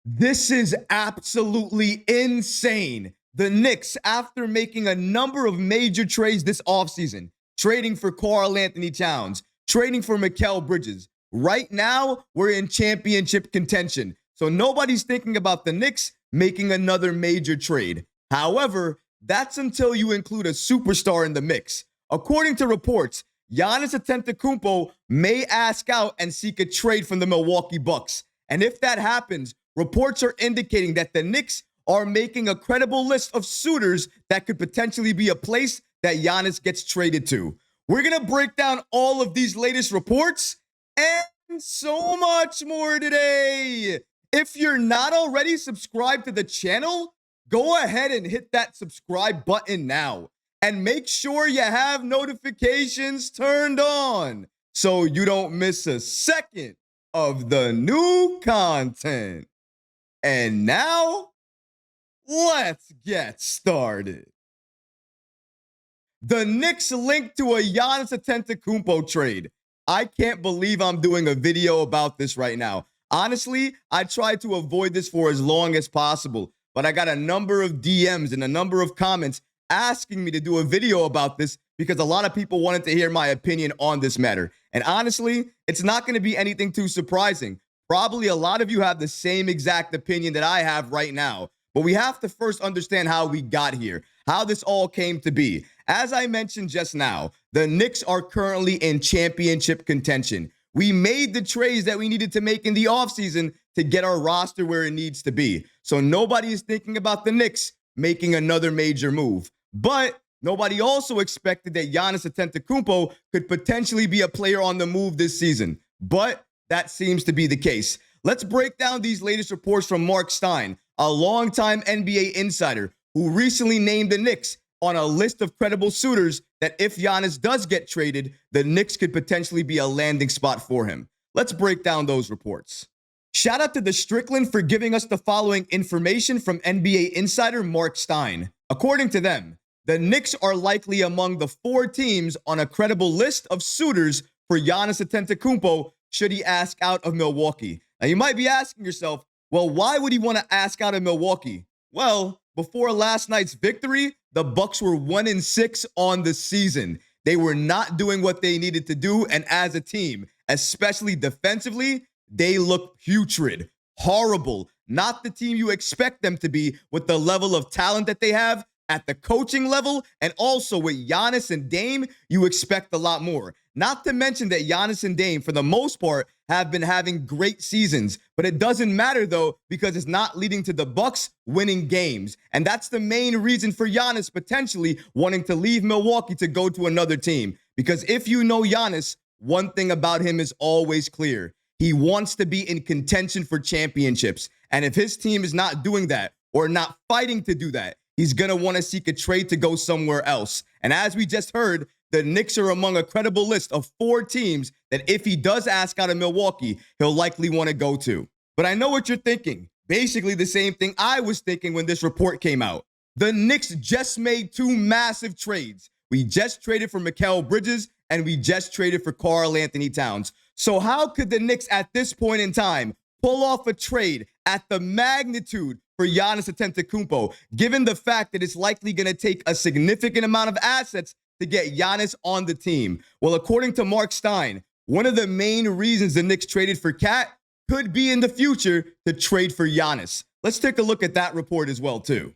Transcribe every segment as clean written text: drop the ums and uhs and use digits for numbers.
This is absolutely insane. The Knicks, after making a number of major trades this offseason, trading for Karl Anthony Towns, trading for Mikal Bridges. Right now, we're in championship contention. So nobody's thinking about the Knicks making another major trade. However, that's until you include a superstar in the mix. According to reports, Giannis Antetokounmpo may ask out and seek a trade from the Milwaukee Bucks. And if that happens, reports are indicating that the Knicks are making a credible list of suitors that could potentially be a place that Giannis gets traded to. We're going to break down all of these latest reports and so much more today. If you're not already subscribed to the channel, go ahead and hit that subscribe button now. And make sure you have notifications turned on so you don't miss a second of the new content. And now, let's get started. The Knicks linked to a Giannis Antetokounmpo trade. I can't believe I'm doing a video about this right now. Honestly, I tried to avoid this for as long as possible, but I got a number of DMs and a number of comments asking me to do a video about this because a lot of people wanted to hear my opinion on this matter. And honestly, it's not going to be anything too surprising. Probably a lot of you have the same exact opinion that I have right now. But we have to first understand how we got here, how this all came to be. As I mentioned just now, the Knicks are currently in championship contention. We made the trades that we needed to make in the offseason to get our roster where it needs to be. So nobody is thinking about the Knicks making another major move. But nobody also expected that Giannis Antetokounmpo could potentially be a player on the move this season. But that seems to be the case. Let's break down these latest reports from Mark Stein, a longtime NBA insider who recently named the Knicks on a list of credible suitors that if Giannis does get traded, the Knicks could potentially be a landing spot for him. Let's break down those reports. Shout out to the Strickland for giving us the following information from NBA insider Mark Stein. According to them, the Knicks are likely among the 4 teams on a credible list of suitors for Giannis Antetokounmpo should he ask out of Milwaukee. Now, you might be asking yourself, well, why would he want to ask out of Milwaukee? Well, before last night's victory, the Bucks were 1-6 on the season. They were not doing what they needed to do, and as a team, especially defensively, they look putrid, horrible, not the team you expect them to be with the level of talent that they have at the coaching level, and also with Giannis and Dame, you expect a lot more. Not to mention that Giannis and Dame, for the most part, have been having great seasons. But it doesn't matter, though, because it's not leading to the Bucks winning games. And that's the main reason for Giannis potentially wanting to leave Milwaukee to go to another team. Because if you know Giannis, one thing about him is always clear. He wants to be in contention for championships. And if his team is not doing that or not fighting to do that, he's going to want to seek a trade to go somewhere else. And as we just heard, the Knicks are among a credible list of 4 teams that if he does ask out of Milwaukee, he'll likely want to go to. But I know what you're thinking. Basically the same thing I was thinking when this report came out. The Knicks just made 2 massive trades. We just traded for Mikal Bridges and we just traded for Karl Anthony Towns. So how could the Knicks at this point in time pull off a trade at the magnitude for Giannis Antetokounmpo, given the fact that it's likely going to take a significant amount of assets to get Giannis on the team? Well, according to Mark Stein, one of the main reasons the Knicks traded for Cat could be in the future to trade for Giannis. Let's take a look at that report as well, too.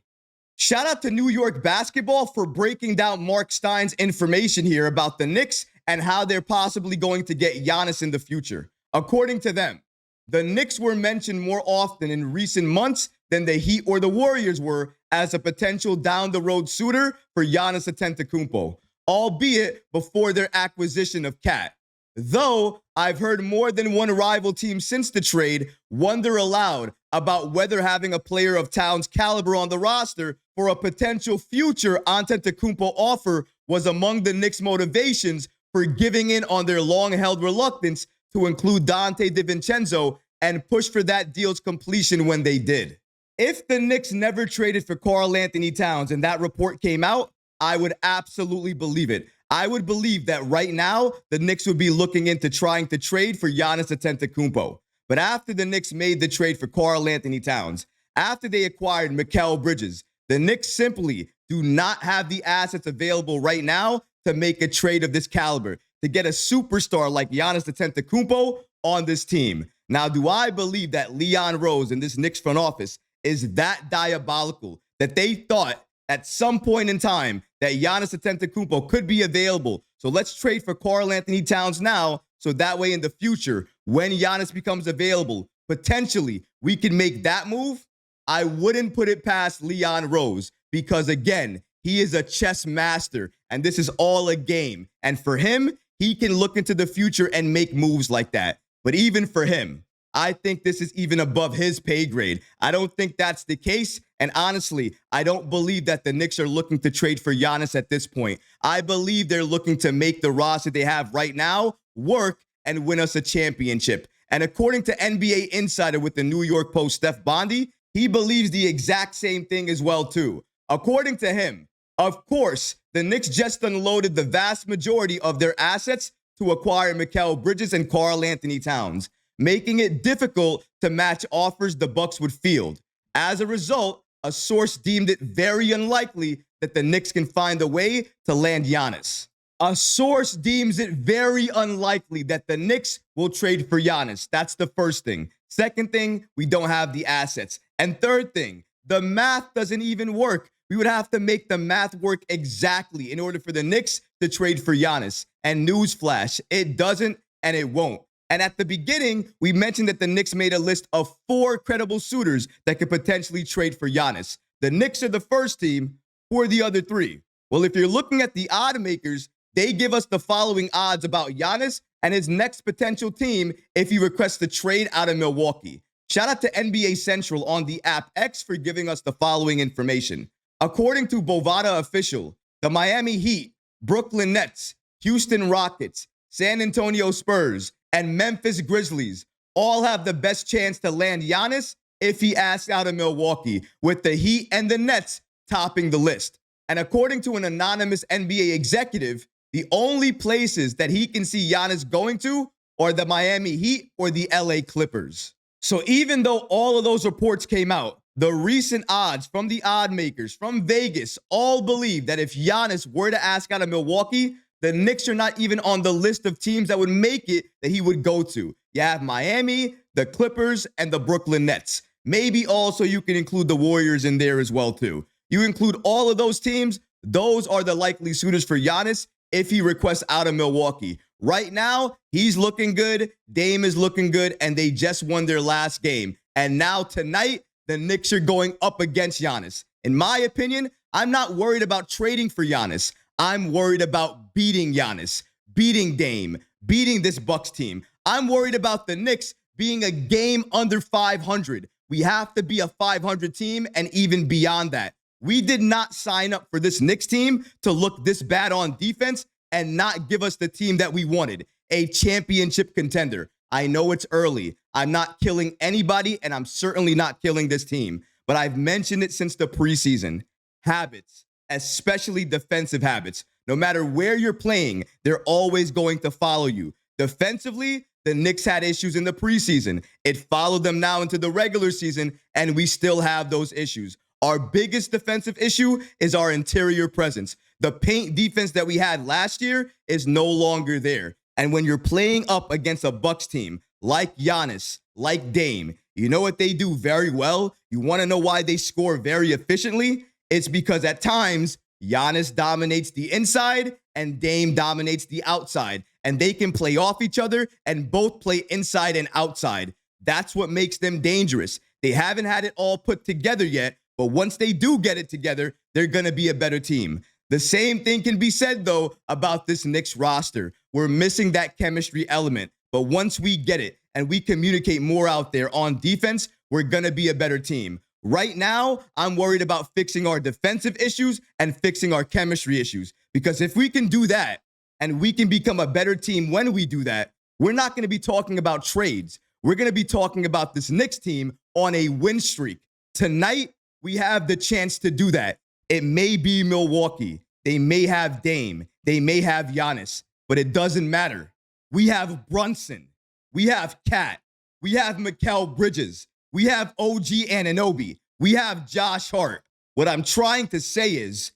Shout out to New York Basketball for breaking down Mark Stein's information here about the Knicks and how they're possibly going to get Giannis in the future. According to them, the Knicks were mentioned more often in recent months than the Heat or the Warriors were as a potential down-the-road suitor for Giannis Antetokounmpo, albeit before their acquisition of Cat. Though I've heard more than one rival team since the trade wonder aloud about whether having a player of Towns' caliber on the roster for a potential future Antetokounmpo offer was among the Knicks' motivations for giving in on their long-held reluctance to include Dante DiVincenzo and push for that deal's completion when they did. If the Knicks never traded for Karl Anthony Towns and that report came out, I would absolutely believe it. I would believe that right now, the Knicks would be looking into trying to trade for Giannis Antetokounmpo. But after the Knicks made the trade for Karl Anthony Towns, after they acquired Mikal Bridges, the Knicks simply do not have the assets available right now to make a trade of this caliber, to get a superstar like Giannis Antetokounmpo on this team. Now, do I believe that Leon Rose and this Knicks front office is that diabolical that they thought at some point in time that Giannis Antetokounmpo could be available? So let's trade for Karl Anthony Towns now, so that way in the future, when Giannis becomes available, potentially we can make that move. I wouldn't put it past Leon Rose because, again, he is a chess master, and this is all a game. And for him, he can look into the future and make moves like that. But even for him, I think this is even above his pay grade. I don't think that's the case. And honestly, I don't believe that the Knicks are looking to trade for Giannis at this point. I believe they're looking to make the roster they have right now work and win us a championship. And according to NBA Insider with the New York Post, Steph Bondy, he believes the exact same thing as well, too. According to him, of course, the Knicks just unloaded the vast majority of their assets to acquire Mikal Bridges and Karl Anthony Towns, making it difficult to match offers the Bucks would field. As a result, a source deemed it very unlikely that the Knicks can find a way to land Giannis. A source deems it very unlikely that the Knicks will trade for Giannis. That's the first thing. Second thing, we don't have the assets. And third thing, the math doesn't even work. We would have to make the math work exactly in order for the Knicks to trade for Giannis. And newsflash, it doesn't and it won't. And at the beginning, we mentioned that the Knicks made a list of 4 credible suitors that could potentially trade for Giannis. The Knicks are the first team. Who are the other 3? Well, if you're looking at the Oddmakers, they give us the following odds about Giannis and his next potential team if he requests a trade out of Milwaukee. Shout out to NBA Central on the app X for giving us the following information. According to Bovada Official, the Miami Heat, Brooklyn Nets, Houston Rockets, San Antonio Spurs, and Memphis Grizzlies all have the best chance to land Giannis if he asks out of Milwaukee, with the Heat and the Nets topping the list. And according to an anonymous NBA executive, the only places that he can see Giannis going to are the Miami Heat or the LA Clippers. So even though all of those reports came out, the recent odds from the odd makers, from Vegas, all believe that if Giannis were to ask out of Milwaukee, the Knicks are not even on the list of teams that would make it that he would go to. You have Miami, the Clippers, and the Brooklyn Nets. Maybe also you can include the Warriors in there as well, too. You include all of those teams, those are the likely suitors for Giannis if he requests out of Milwaukee. Right now, he's looking good, Dame is looking good, and they just won their last game. And now tonight, the Knicks are going up against Giannis. In my opinion, I'm not worried about trading for Giannis. I'm worried about beating Giannis, beating Dame, beating this Bucks team. I'm worried about the Knicks being a game under 500. We have to be a 500 team and even beyond that. We did not sign up for this Knicks team to look this bad on defense and not give us the team that we wanted, a championship contender. I know it's early. I'm not killing anybody, and I'm certainly not killing this team. But I've mentioned it since the preseason. Habits, especially defensive habits. No matter where you're playing, they're always going to follow you. Defensively, the Knicks had issues in the preseason. It followed them now into the regular season, and we still have those issues. Our biggest defensive issue is our interior presence. The paint defense that we had last year is no longer there. And when you're playing up against a Bucks team like Giannis, like Dame, you know what they do very well? You want to know why they score very efficiently? It's because at times, Giannis dominates the inside and Dame dominates the outside. And they can play off each other and both play inside and outside. That's what makes them dangerous. They haven't had it all put together yet, but once they do get it together, they're going to be a better team. The same thing can be said, though, about this Knicks roster. We're missing that chemistry element. But once we get it and we communicate more out there on defense, we're going to be a better team. Right now, I'm worried about fixing our defensive issues and fixing our chemistry issues. Because if we can do that and we can become a better team when we do that, we're not going to be talking about trades. We're going to be talking about this Knicks team on a win streak. Tonight, we have the chance to do that. It may be Milwaukee. They may have Dame. They may have Giannis. But it doesn't matter. We have Brunson. We have Cat. We have Mikal Bridges. We have OG Anunoby. We have Josh Hart. What I'm trying to say is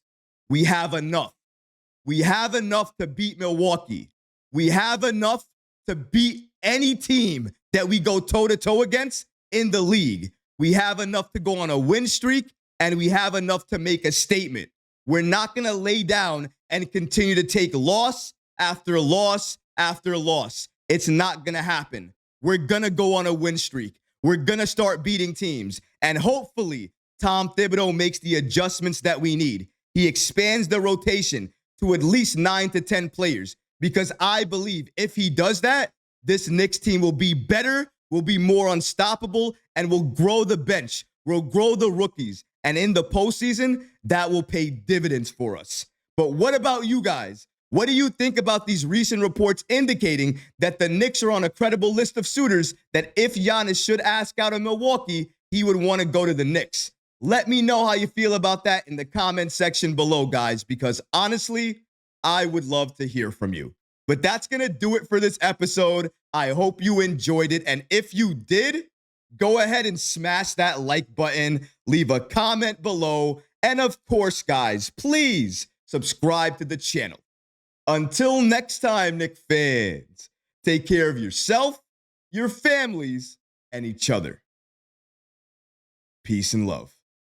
we have enough. We have enough to beat Milwaukee. We have enough to beat any team that we go toe-to-toe against in the league. We have enough to go on a win streak, and we have enough to make a statement. We're not going to lay down and continue to take loss after loss after loss. It's not going to happen. We're going to go on a win streak. We're going to start beating teams. And hopefully, Tom Thibodeau makes the adjustments that we need. He expands the rotation to at least 9 to 10 players, because I believe if he does that, this Knicks team will be better, will be more unstoppable, and will grow the bench, will grow the rookies. And in the postseason, that will pay dividends for us. But what about you guys? What do you think about these recent reports indicating that the Knicks are on a credible list of suitors that if Giannis should ask out of Milwaukee, he would want to go to the Knicks? Let me know how you feel about that in the comment section below, guys, because honestly, I would love to hear from you. But that's going to do it for this episode. I hope you enjoyed it. And if you did, go ahead and smash that like button, leave a comment below. And of course, guys, please subscribe to the channel. Until next time, Knicks fans, take care of yourself, your families, and each other. Peace and love.